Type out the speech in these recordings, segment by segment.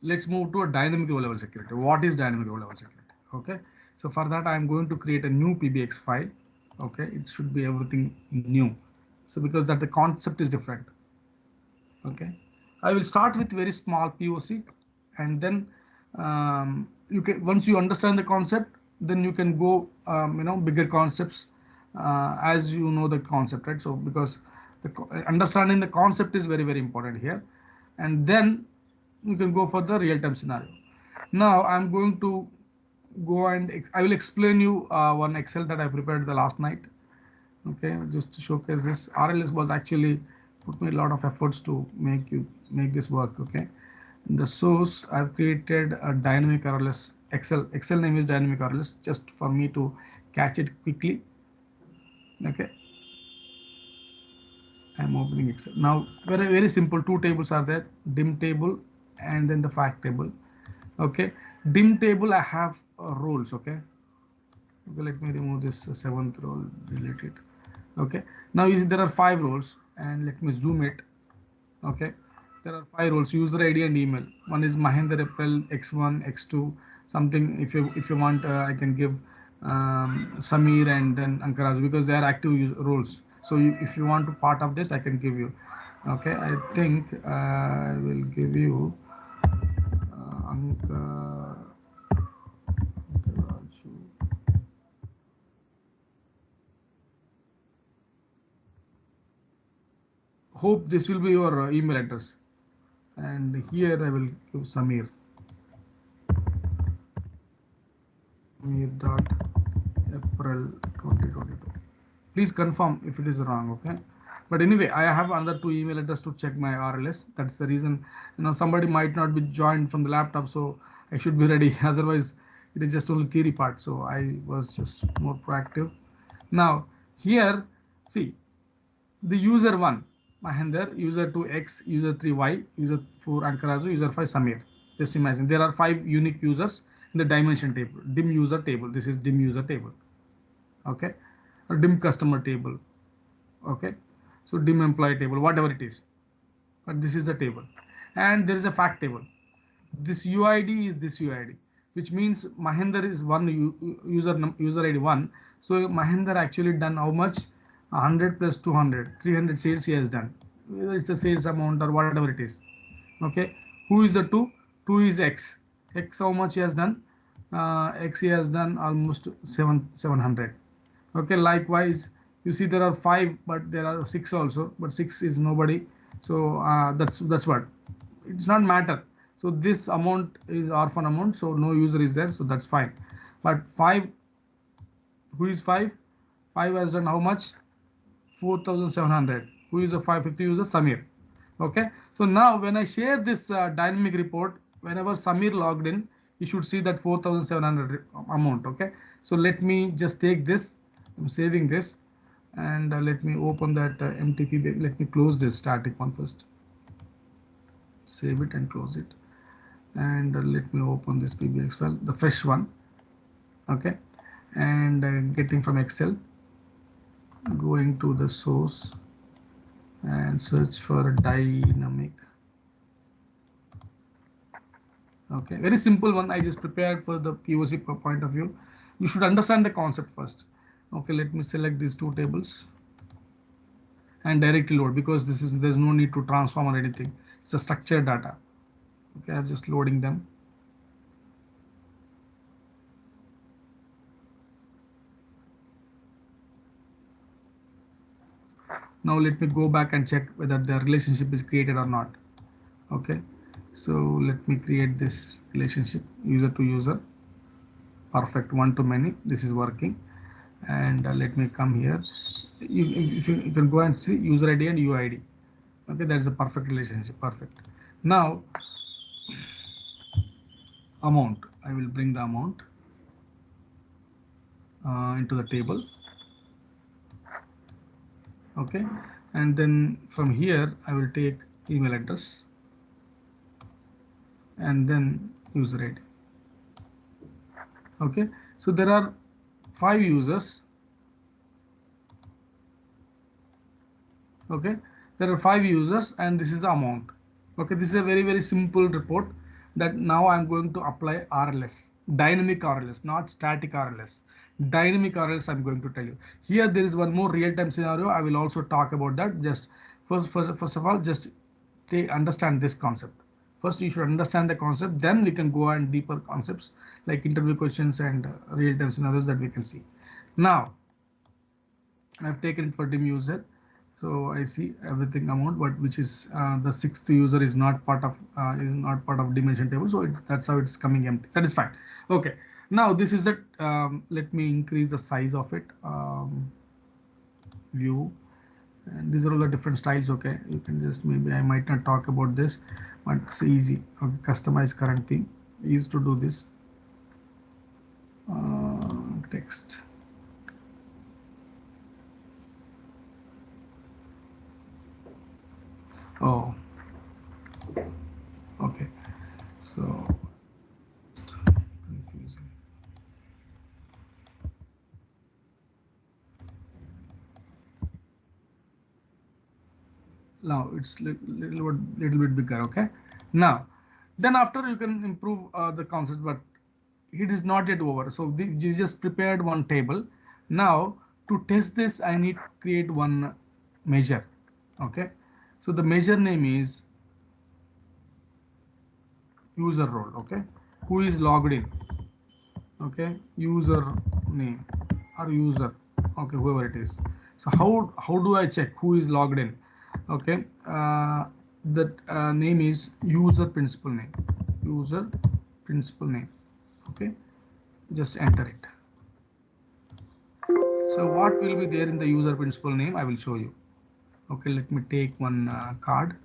let's move to a dynamic row level security. What is dynamic row level security? Okay, so for that I am going to create a new PBX file. Okay, it should be everything new. So because that the concept is different. Okay, I will start with very small POC, and then you can, once you understand the concept, then you can go bigger concepts as you know the concept, right? So because understanding the concept is very very important here, and then you can go for the real time scenario. Now I'm going to go and I will explain you one Excel that I prepared the last night. Okay, just to showcase this. RLS was actually put me a lot of efforts to make this work. Okay, in the source I've created a dynamic RLS. Excel name is dynamic RLS, just for me to catch it quickly. Okay, I'm opening Excel now. Very very simple. Two tables are there: dim table and then the fact table. Okay, dim table I have roles. Okay, okay, let me remove this seventh role, delete it. Okay, now you see there are five roles, and let me zoom it. Okay, there are five roles: user ID and email. One is Mahendra April X1 X2 something. If you want, I can give Samir and then Ankaraj, because they are active roles. So if you want to part of this, I can give you. Okay, I think I will give you Ankaraj. Hope this will be your email address, and here I will give Samir dot April 2022. Please confirm if it is wrong. Okay, but anyway, I have another two email address to check my RLS. That's the reason. Somebody might not be joined from the laptop, so I should be ready. Otherwise it is just only theory part, so I was just more proactive. Now here, see, the user 1 Mahinder, user 2 X, user 3 Y, user 4 Ankarazu, user 5 Samir. Just imagine there are 5 unique users in the dimension table, dim user table. This is dim user table. Okay, or dim customer table. Okay, so dim employee table, whatever it is, but this is the table. And there is a fact table. This UID is this UID, which means Mahinder is one user ID 1. So Mahinder actually done how much? 100 plus 200, 300 sales he has done. Whether it's a sales amount or whatever it is. Okay, who is the 2? 2 is X. X, how much he has done? X, he has done almost 700. Okay, likewise you see there are 5, but there are 6 also, but 6 is nobody. So that's what, it's not matter. So this amount is orphan amount, so no user is there, so that's fine. But 5, who is 5? 5 has done how much? 4700. Who is the 550 user? Samir. Okay, so now when I share this dynamic report, whenever Samir logged in, you should see that 4700 amount. Okay, so let me just take this. I'm saving this, and let me open that MTP. Let me close this static one first. Save it and close it, and let me open this PBX file, the fresh one. Okay, and getting from Excel, going to the source and search for a dynamic. Okay, very simple one. I just prepared for the POC point of view. You should understand the concept first. Okay, let me select these two tables and directly load, because there's no need to transform or anything. It's a structured data. Okay, I'm just loading them. Now let me go back and check whether the relationship is created or not. Okay, so let me create this relationship, user to user. Perfect, one to many. This is working. And let me come here. You can go and see user ID and UID. Okay, that's a perfect relationship. Perfect. Now amount, I will bring the amount into the table. Okay, and then from here I will take email address and then user ID. Okay, so there are 5 users. Okay, there are 5 users, and this is the amount. Okay, this is a very very simple report. that now I'm going to apply RLS, dynamic RLS, not static RLS. Dynamic RLS I'm going to tell you. Here there is one more real-time scenario. I will also talk about that. Just first of all, just understand this concept. First, you should understand the concept. Then we can go on deeper concepts like interview questions and real-time scenarios that we can see. Now, I've taken it for dim user, so I see everything amount, but which is the sixth user is not part of dimension table, so that's how it's coming empty. That is fine. Okay, now this is the let me increase the size of it. View, and these are all the different styles. Okay, you can just, maybe I might not talk about this, but it's easy. Okay, customize current theme. I used to do this. Text. Oh, okay. So confusing. Now it's little bit bigger. Okay, now then after you can improve the concept, but it is not yet over. So you just prepared one table. Now to test this I need to create one measure. Okay, so the measure name is user role. Okay, who is logged in. Okay, user name or user, okay, whoever it is. So how do I check who is logged in? Okay, that name is user principal name. User principal name. Okay, just enter it. So what will be there in the user principal name, I will show you. Okay, let me take one card.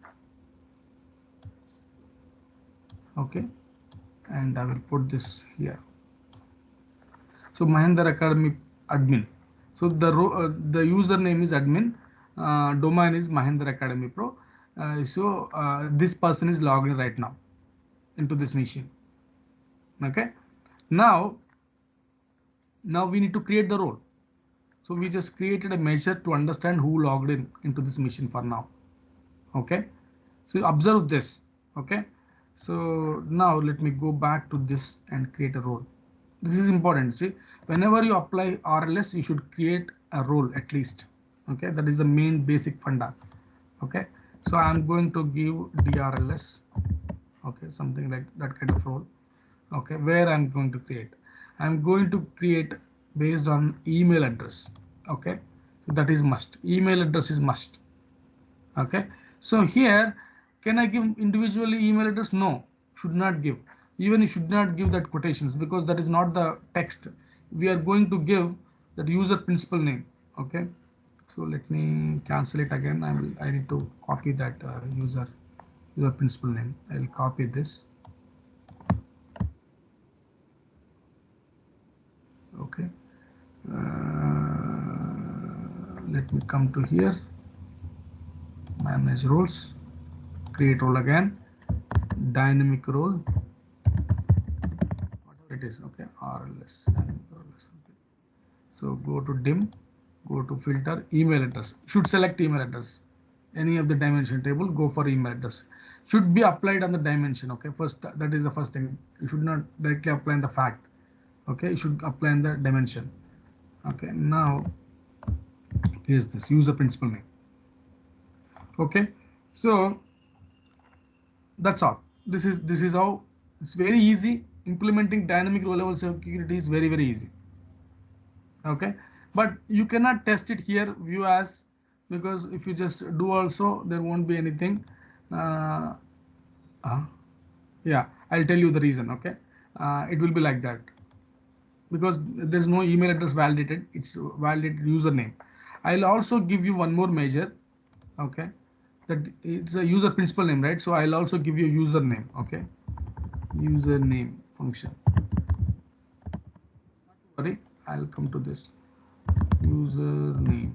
Okay, and I will put this here. So Mahindra Academy admin. So the username is admin. Domain is Mahindra Academy Pro. This person is logged in right now into this machine. Okay. Now we need to create the role. So we just created a measure to understand who logged in into this machine for now. Okay. So observe this. Okay. So now let me go back to this and create a role. This is important. See, whenever you apply RLS, you should create a role at least. Okay, that is the main basic funda. Okay, so I'm going to give DRLS. Okay, something like that kind of role. Okay, where I'm going to create. I'm going to create based on email address. Okay, so that is must. Email address is must. Okay, so here can I give individually email address? No, should not give. Even you should not give that quotations, because that is not the text. We are going to give that user principal name. Okay, so let me cancel it again. I need to copy that user principal name. I will copy this. Okay, let me come to here, manage roles, create role again, dynamic role, whatever it is. Okay, RLS, dynamic RLS. Okay. So go to dim, go to filter, email address. Should select email address. Any of the dimension table, go for email address. Should be applied on the dimension. Okay, first, that is the first thing. You should not directly apply in the fact. Okay, you should apply in the dimension. Okay, now here's this user principal name. Okay, so that's all. This is how it's very easy. Implementing dynamic row level security is very easy. Okay, but you cannot test it here view as, because if you just do also, there won't be anything. uh, uh, yeah, I'll tell you the reason. Okay, it will be like that because there's no email address validated, it's validated username. I'll also give you one more measure. Okay, that it's a user principal name, right? So I'll also give you username. Okay, username function. Sorry, I'll come to this username.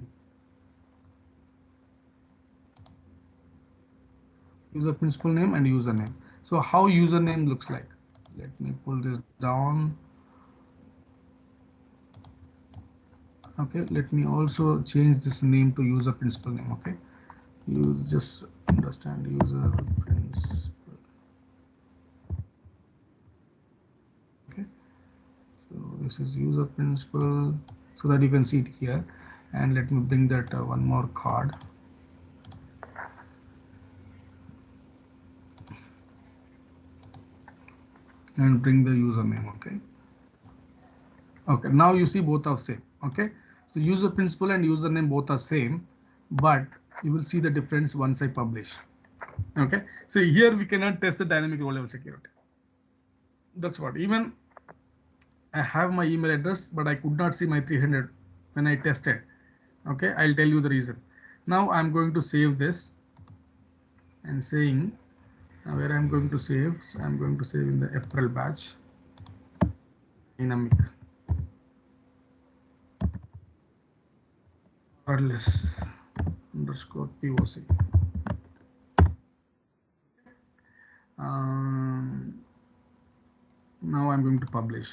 User principal name and username. So how username looks like, let me pull this down. Okay, let me also change this name to user principal name. Okay, you just understand user principal. this is user principal, so that you can see it here. And let me bring that one more card. And bring the username. Okay, now you see both are same. Okay, so user principal and username both are same, but you will see the difference once I publish. Okay, so here we cannot test the dynamic row level security. That's what, even I have my email address, but I could not see my 300 when I tested. Okay, I'll tell you the reason. Now I'm going to save this and saying where I'm going to save. So I'm going to save in the April batch dynamic wireless underscore POC. Now I'm going to publish.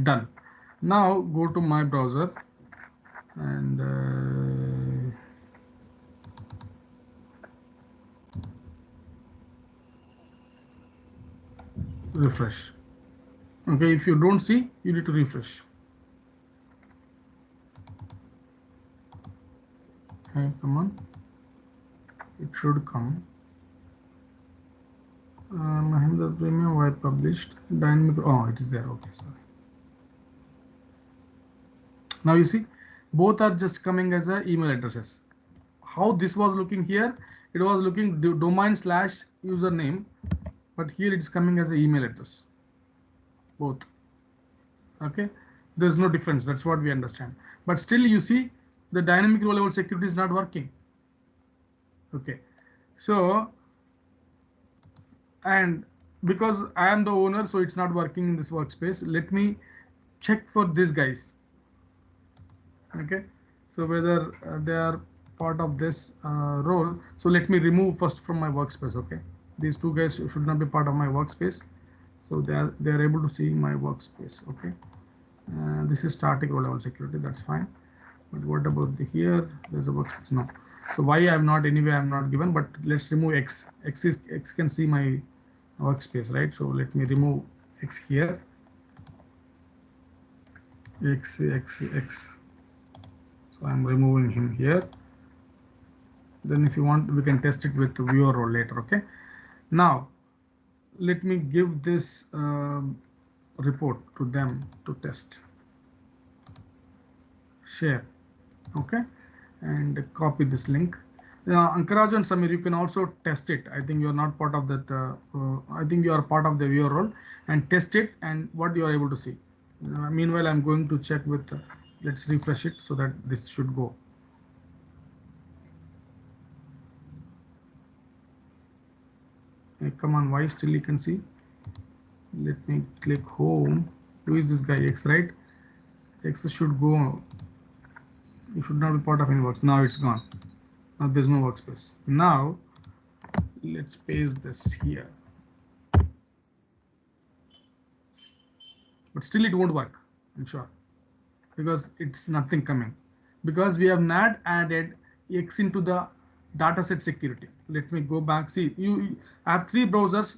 Done. Now go to my browser and refresh. Okay, if you don't see, you need to refresh. Okay, come on, it should come. Mahindra Premium, why published dynamic? Oh, it is there. Okay, sorry. Now you see, both are just coming as a email addresses. How this was looking here, it was looking domain slash username, but here it's coming as an email address. Both. Okay, there's no difference. That's what we understand. But still, you see, the dynamic row level security is not working. Okay, so and because I am the owner, so it's not working in this workspace. Let me check for these guys. Okay, so whether they are part of this role. So let me remove first from my workspace. Okay, these two guys should not be part of my workspace, so they are able to see my workspace. Okay, this is static row level security, that's fine. But what about the here? There's a workspace. No, so why I'm not, anyway I'm not given, but let's remove X can see my workspace, right? So let me remove X here. X. So I'm removing him here. Then if you want, we can test it with the viewer role later. Okay, now let me give this report to them to test. Share. Okay, and copy this link. Ankaraj and Samir, you can also test it. I think you are not part of that. I think you are part of the viewer role, and test it and what you are able to see. Meanwhile, I'm going to check with. Let's refresh it so that this should go. Hey, come on, why still you can see? Let me click home. Who is this guy? X, right? X should go. You should not be part of any works. Now it's gone. Now there's no workspace. Now let's paste this here. But still it won't work, I'm sure, because it's nothing coming, because we have not added X into the dataset security. Let me go back. See, you have three browsers,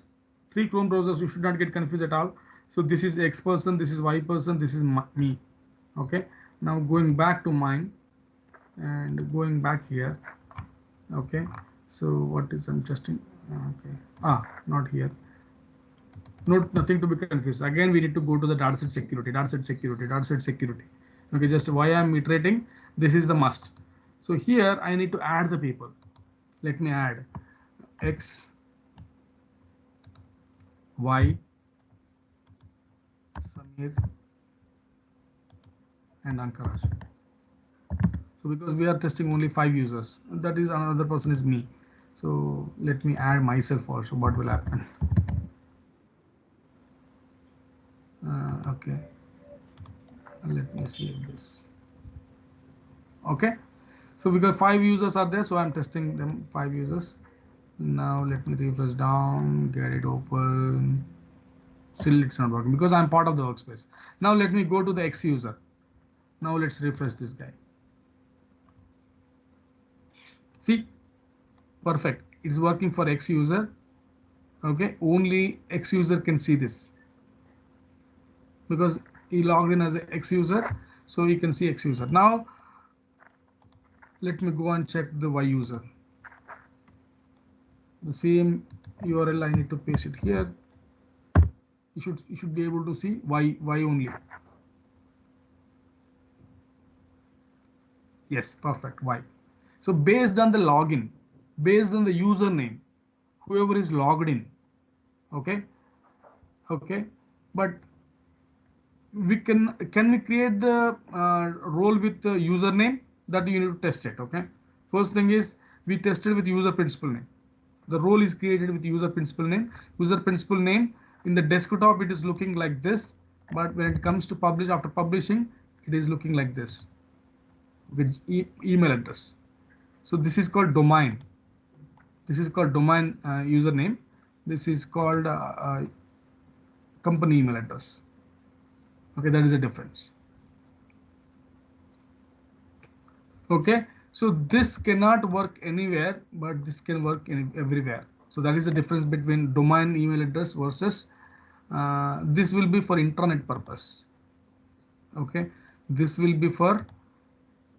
three Chrome browsers. You should not get confused at all. So this is X person, this is Y person, this is me. Okay, now going back to mine and going back here. Okay, so what is I'm testing? Okay, not here. Nothing to be confused. Again, we need to go to the dataset security, dataset security. Okay, just why I'm iterating. This is the must. So here I need to add the people. Let me add X, Y, Samir, and Ankaraj. So because we are testing only 5 users, that is another person is me. So let me add myself also. What will happen? Okay, let me see this. Okay, so because 5 users are there, so I'm testing them 5 users. Now let me refresh down, get it open. Still it's not working because I'm part of the workspace. Now let me go to the X user. Now let's refresh this guy. See, perfect. It's working for X user. Okay, only X user can see this because he logged in as an X user, so you can see X user. Now let me go and check the Y user. The same URL I need to paste it here. You should be able to see Y only. Yes, perfect. Y. So based on the login, based on the username, whoever is logged in, okay, okay, but we can we create the role with the username? That you need to test it. Okay, first thing is we tested with user principal name. The role is created with user principal name. User principal name in the desktop it is looking like this, but when it comes to publish, after publishing, it is looking like this with email address. So this is called domain. This is called domain username. This is called company email address. Okay, that is a difference. Okay, so this cannot work anywhere, but this can work everywhere. So that is the difference between domain email address versus this will be for intranet purpose. Okay, this will be for,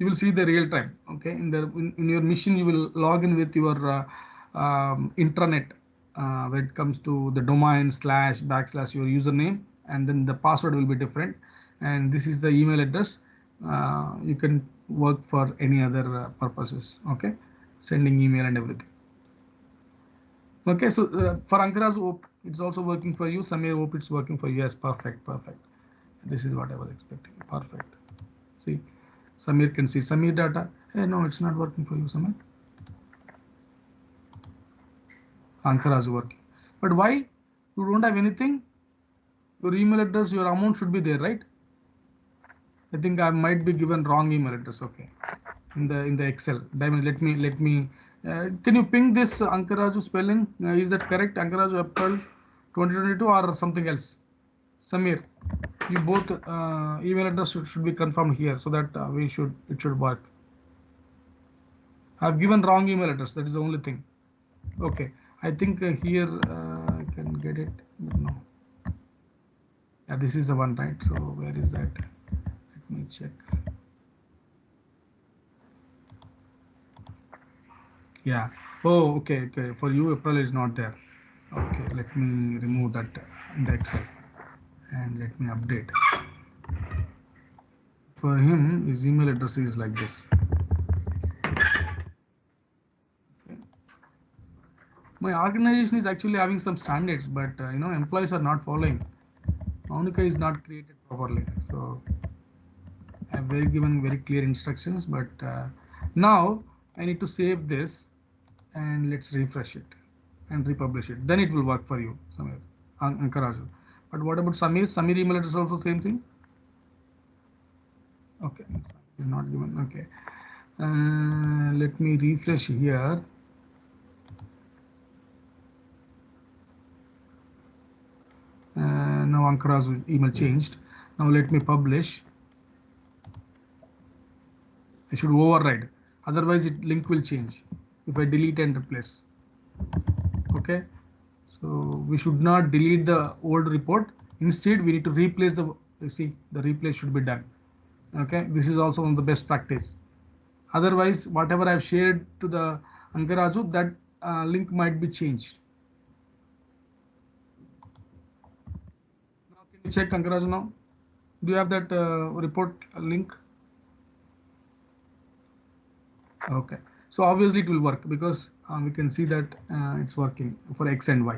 you will see the real time. Okay, in your machine you will log in with your intranet when it comes to the domain slash backslash your username, and then the password will be different, and this is the email address. You can work for any other purposes. Okay, sending email and everything. Okay, so for Ankaraj, hope it's also working for you. Samir, hope it's working for you. Yes, perfect, perfect. This is what I was expecting. Perfect. See, Samir can see Samir data. Hey, no, it's not working for you, Samir. Ankaraj working. But why? You don't have anything? Your email address, your amount should be there, right? I think I might be given wrong email address. Okay, in the Excel. Diamond, let me. Can you ping this Ankaraju spelling? Is that correct? Ankaraju April 2022 or something else? Samir, you both email address should be confirmed here so that it should work. I've given wrong email address. That is the only thing. Okay, I think here I can get it. But no. Yeah, this is the one, right? So where is that? Let me check. Yeah. Oh, okay, okay. For you, April is not there. Okay, let me remove that in the Excel and let me update. For him, his email address is like this. Okay. My organization is actually having some standards, but employees are not following. Monica is not created properly, so I've given very clear instructions. But now I need to save this and let's refresh it and republish it. Then it will work for you, Samir, Ankaraju. But what about Samir? Samir email address also same thing. Okay, is not given. Okay, let me refresh here. Now Ankaraju email changed. Now let me publish. I should override, otherwise it link will change if I delete and replace. Okay, so we should not delete the old report. Instead we need to replace the, you see, the replace should be done. Okay, this is also one of the best practice. Otherwise whatever I've shared to the Ankaraju, that link might be changed. Now can you check Ankaraju now? Do you have that report link? Okay, so obviously it will work because we can see that it's working for X and Y.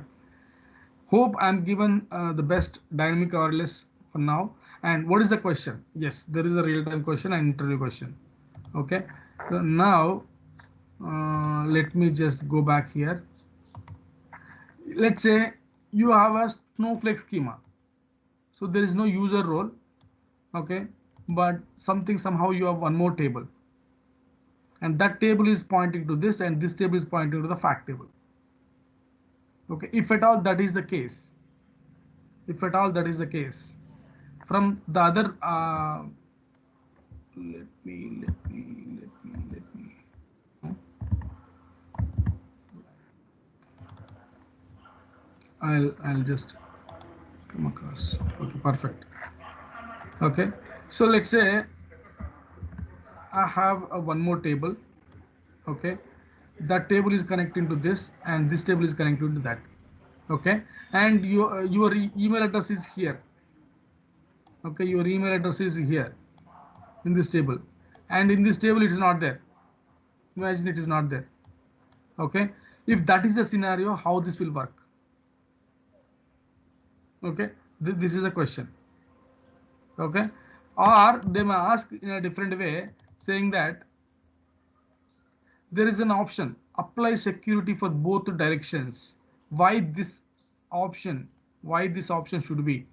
Hope I'm given the best dynamic RLS for now. And what is the question? Yes, there is a real-time question and interview question. Okay, so now let me just go back here. Let's say you have a snowflake schema, so there is no user role. Okay, but somehow you have one more table, and that table is pointing to this, and this table is pointing to the fact table. Okay, if at all that is the case, if at all that is the case. From the other let me I'll just come across. Okay, perfect. Okay, so let's say I have a one more table. Okay, that table is connecting to this, and this table is connected to that. Okay, and your email address is here. Okay, your email address is here in this table, and in this table it is not there. Imagine it is not there. Okay, if that is the scenario, how this will work? Okay, this is a question. Okay, or they may ask in a different way, saying that there is an option apply security for both directions. Why this option? Why this option should be?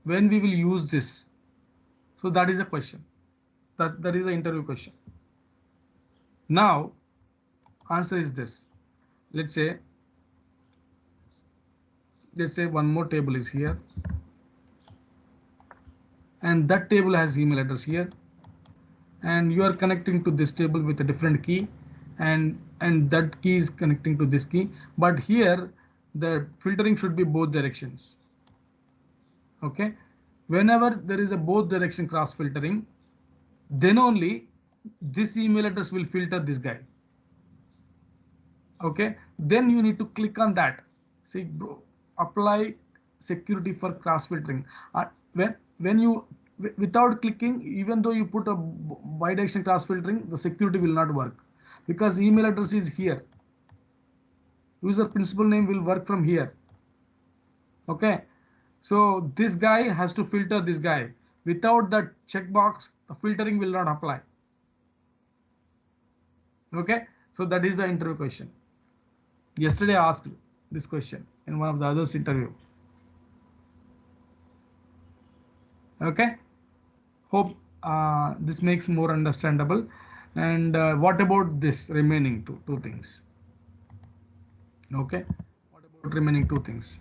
When we will use this? So that is a question. That is an interview question. Now answer is this. Let's say one more table is here, and that table has email address here, and you are connecting to this table with a different key, and that key is connecting to this key, but here the filtering should be both directions. Okay, whenever there is a both direction cross filtering, then only this email address will filter this guy. Okay, then you need to click on that. See, bro, apply security for cross filtering. When you without clicking, even though you put a bidirectional cross filtering, the security will not work, because email address is here. User principal name will work from here. Okay, so this guy has to filter this guy. Without that checkbox, the filtering will not apply. Okay, so that is the interview question. Yesterday I asked this question in one of the others interview. Okay, hope this makes more understandable. And what about this remaining two things? Okay, what about remaining two things?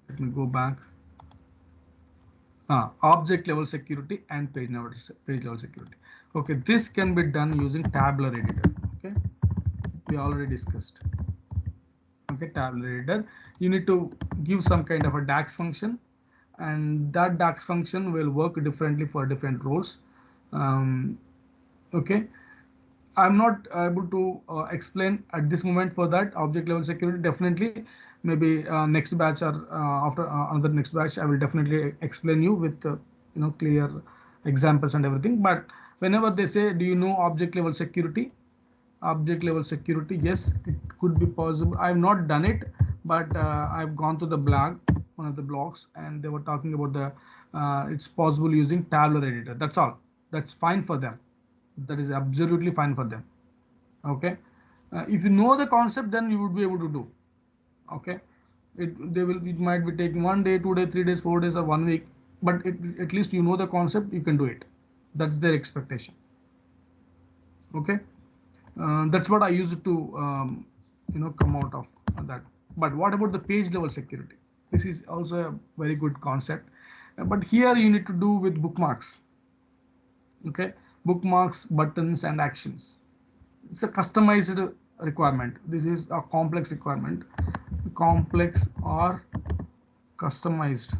Let me go back. Object level security and page level security. Okay, this can be done using tabular editor. Okay, we already discussed. Okay, tabular editor, you need to give some kind of a DAX function, and that DAX function will work differently for different roles. Okay, I'm not able to explain at this moment for that object level security. Definitely, maybe next batch or after another next batch, I will definitely explain you with clear examples and everything. But whenever they say, do you know object level security? Object level security, yes, it could be possible. I've not done it, but I've gone to the blog, one of the blogs, and they were talking about the it's possible using tabular editor. That's all. That's fine for them. That is absolutely fine for them. Okay, if you know the concept, then you would be able to do. Okay, it might be taking 1 day, 2 day, 3 days, 4 days, or 1 week, but at least you know the concept, you can do it. That's their expectation. Okay, that's what I used to come out of that. But what about the page level security? This is also a very good concept, but here you need to do with bookmarks. Okay, bookmarks, buttons, and actions. It's a customized requirement. This is a complex requirement, complex or customized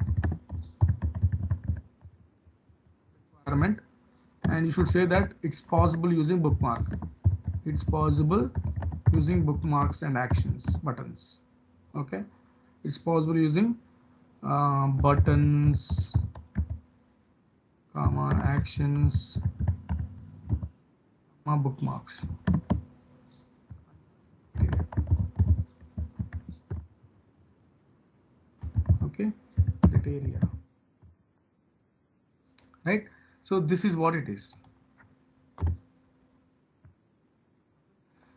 requirement, and you should say that it's possible using bookmark. It's possible using bookmarks and actions, buttons. Okay, it's possible using buttons, comma, actions, comma, bookmarks. Okay, criteria. Right, so this is what it is.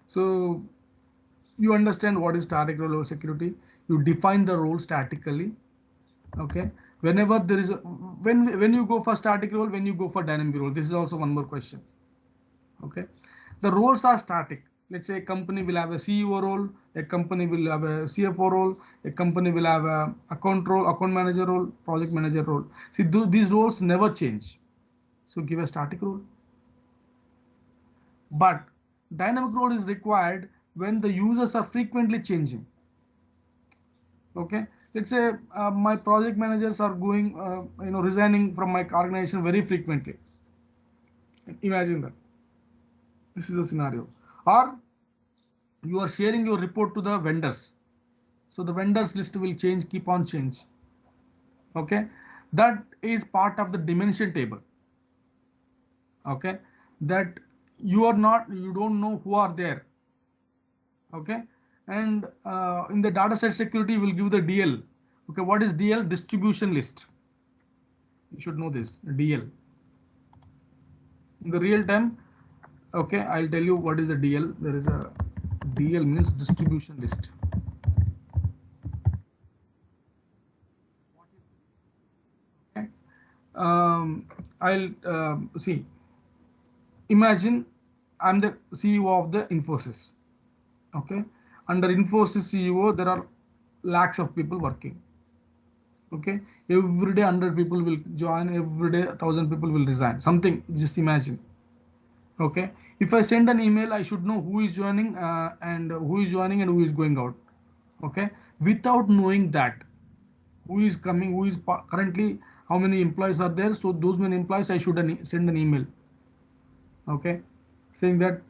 So you understand what is static role or security. You define the role statically. Okay, whenever there is a when you go for static role, when you go for dynamic role, this is also one more question. Okay, the roles are static. let's say a company will have a CEO role, a company will have a CFO role, a company will have a account role, account manager role, project manager role. See, these roles never change. So give a static role. But dynamic role is required when the users are frequently changing. Okay, let's say my project managers are going, resigning from my organization very frequently. Imagine that. This is a scenario. Or you are sharing your report to the vendors, so the vendors list will change, keep on change. Okay, that is part of the dimension table. Okay, that you don't know who are there. Okay, and in the data set security, we will give the DL. Okay, what is DL? Distribution list. You should know this, DL. In the real time, okay, I'll tell you what is a DL. There is a DL means distribution list. Okay, I'll see. Imagine I'm the CEO of the Infosys. Okay, under Infosys CEO there are lakhs of people working. Okay, every day 100 people will join, every day 1,000 people will resign, something, just imagine. Okay, if I send an email, I should know who is joining, and who is joining and who is going out. Okay, without knowing that who is coming, who is currently, how many employees are there, so those many employees I should send an email. Okay, saying that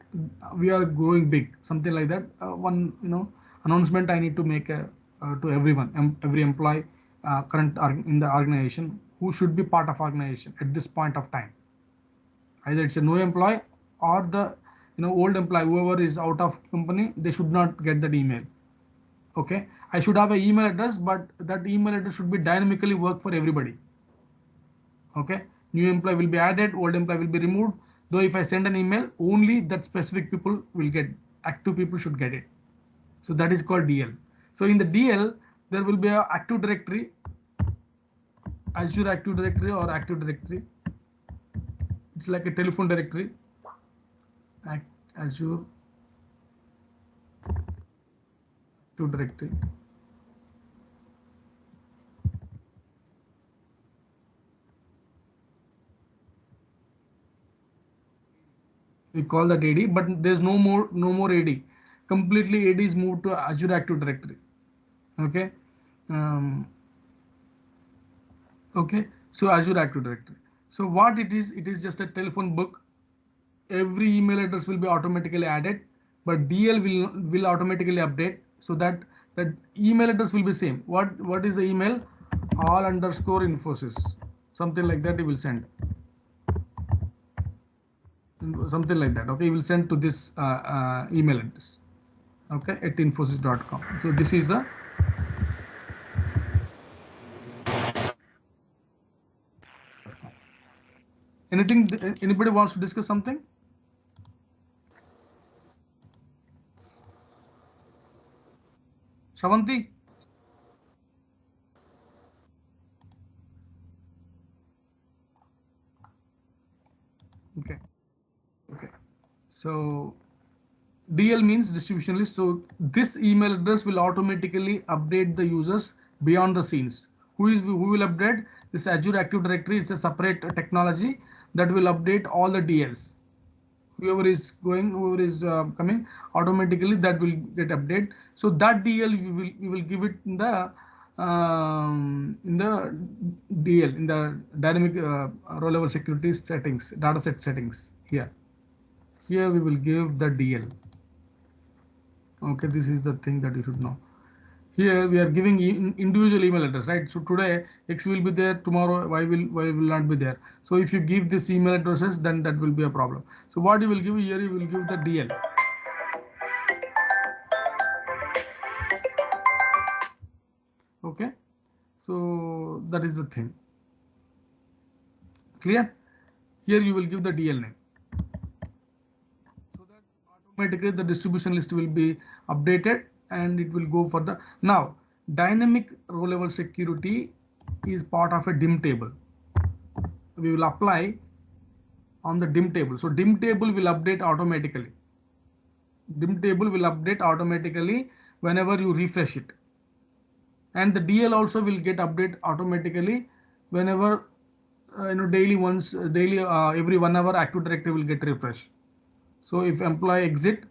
we are growing big, something like that. One announcement I need to make to everyone, every employee current in the organization, who should be part of organization at this point of time. Either it's a new employee or the old employee, whoever is out of company, they should not get that email. Okay, I should have an email address, but that email address should be dynamically work for everybody. Okay, new employee will be added, old employee will be removed. Though if I send an email, only that specific people will get, active people should get it. So that is called DL. So in the DL there will be a active directory, Azure Active Directory or Active Directory. It's like a telephone directory. Azure Active Directory. We call that AD, but there's no more AD. Completely AD is moved to Azure Active Directory. Okay, okay. So Azure Active Directory. So what it is just a telephone book. Every email address will be automatically added, but DL will automatically update, so that email address will be same. What is the email? All underscore Infosys, something like that. He will send something like that. Okay, he will send to this email address. Okay, at infosys.com. So this is the anything. Anybody wants to discuss something? Shravanti? Okay, okay. So DL means distribution list. So this email address will automatically update the users beyond the scenes. Who will update? This Azure Active Directory. It's a separate technology that will update all the DLs. Whoever is going, whoever is coming, automatically that will get update. So that DL we will give it in the DL, in the dynamic row level security settings, dataset settings. Here we will give the DL. Okay, this is the thing that you should know. Here we are giving individual email address, right? So today X will be there, tomorrow Y will not be there. So if you give this email addresses, then that will be a problem. So what you will give here, you will give the DL. Okay, so that is the thing. Clear? Here you will give the DL name, so that automatically the distribution list will be updated and it will go for the. Now dynamic row level security is part of a dim table. We will apply on the dim table. So dim table will update automatically. dim table will update automatically whenever you refresh it, and the DL also will get update automatically whenever daily once daily every 1 hour Active Directory will get refreshed. So if employee exit,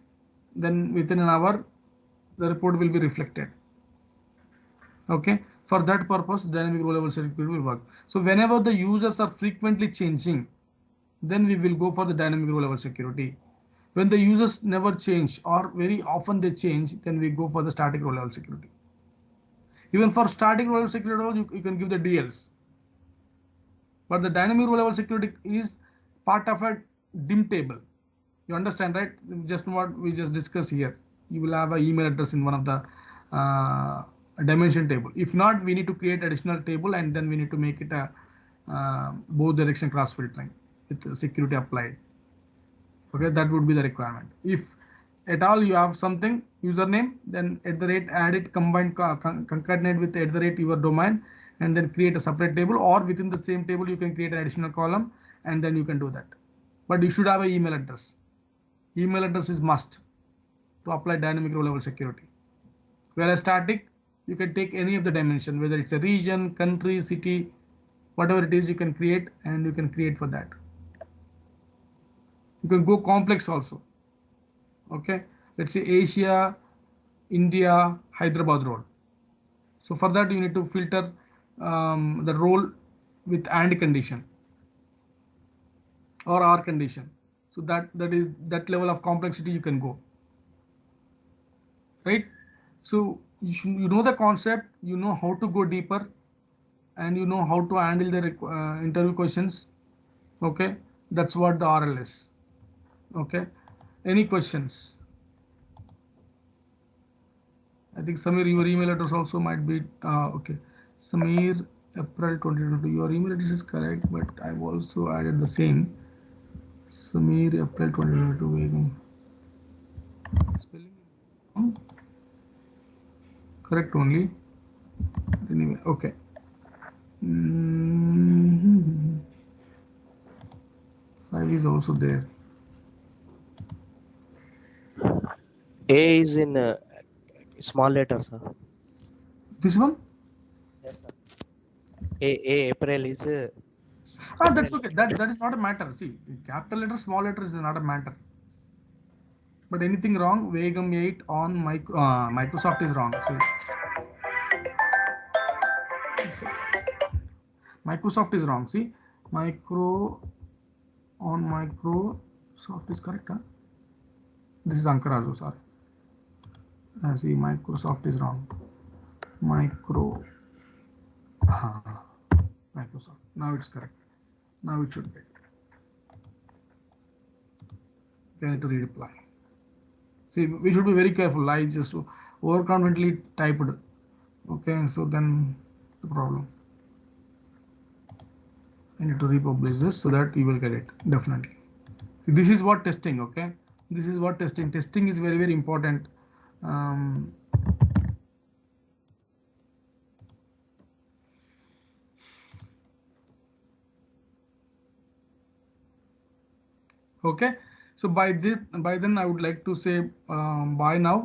then within an hour the report will be reflected. Okay, for that purpose dynamic row level security will work. So whenever the users are frequently changing, then we will go for the dynamic row level security. When the users never change or very often they change, then we go for the static row level security. Even for static row level security, you can give the DLs. But the dynamic row level security is part of a dim table. You understand, right? Just what we just discussed here. You will have an email address in one of the dimension table. If not, we need to create additional table, and then we need to make it a both direction cross filtering with security applied. Okay, that would be the requirement. If at all you have something username, then at the rate add it, combine concatenate with at the rate your domain, and then create a separate table, or within the same table you can create an additional column, and then you can do that. But you should have an email address. Email address is must to apply dynamic row level security. Whereas static, you can take any of the dimension, whether it's a region, country, city, whatever it is, you can create, and you can create for that. You can go complex also. Okay, let's say Asia, India, Hyderabad role. So for that you need to filter the role with and condition or or condition. So that is that level of complexity you can go, right? So you know the concept, you know how to go deeper, and you know how to handle the interview questions. Okay, that's what the RL is. Okay, any questions? I think Samir, your email address also might be okay. Samir, April 2022. Your email address is correct, but I've also added the same. Samir, April 2022. Spelling wrong. Correct only. Anyway, okay. Mm-hmm. 5 is also there. A is in small letters, sir. This one? Yes, sir. A April is Ah, that's April. okay. That is not a matter. See, capital letter, small letter is not a matter. But anything wrong, Vegam 8 on Microsoft is wrong. See, Microsoft is wrong. See, micro on Microsoft is correct. Huh? This is Ankarazu, sorry. See, Microsoft is wrong. Micro. Microsoft. Now it's correct. Now it should be. You need to redeploy. See, we should be very careful. I just overconfidently typed. Okay, so then the problem. I need to republish this so that you will get it definitely. See, this is what testing. Okay, this is what testing. Testing is very important. Um, okay, so by then I would like to say bye now.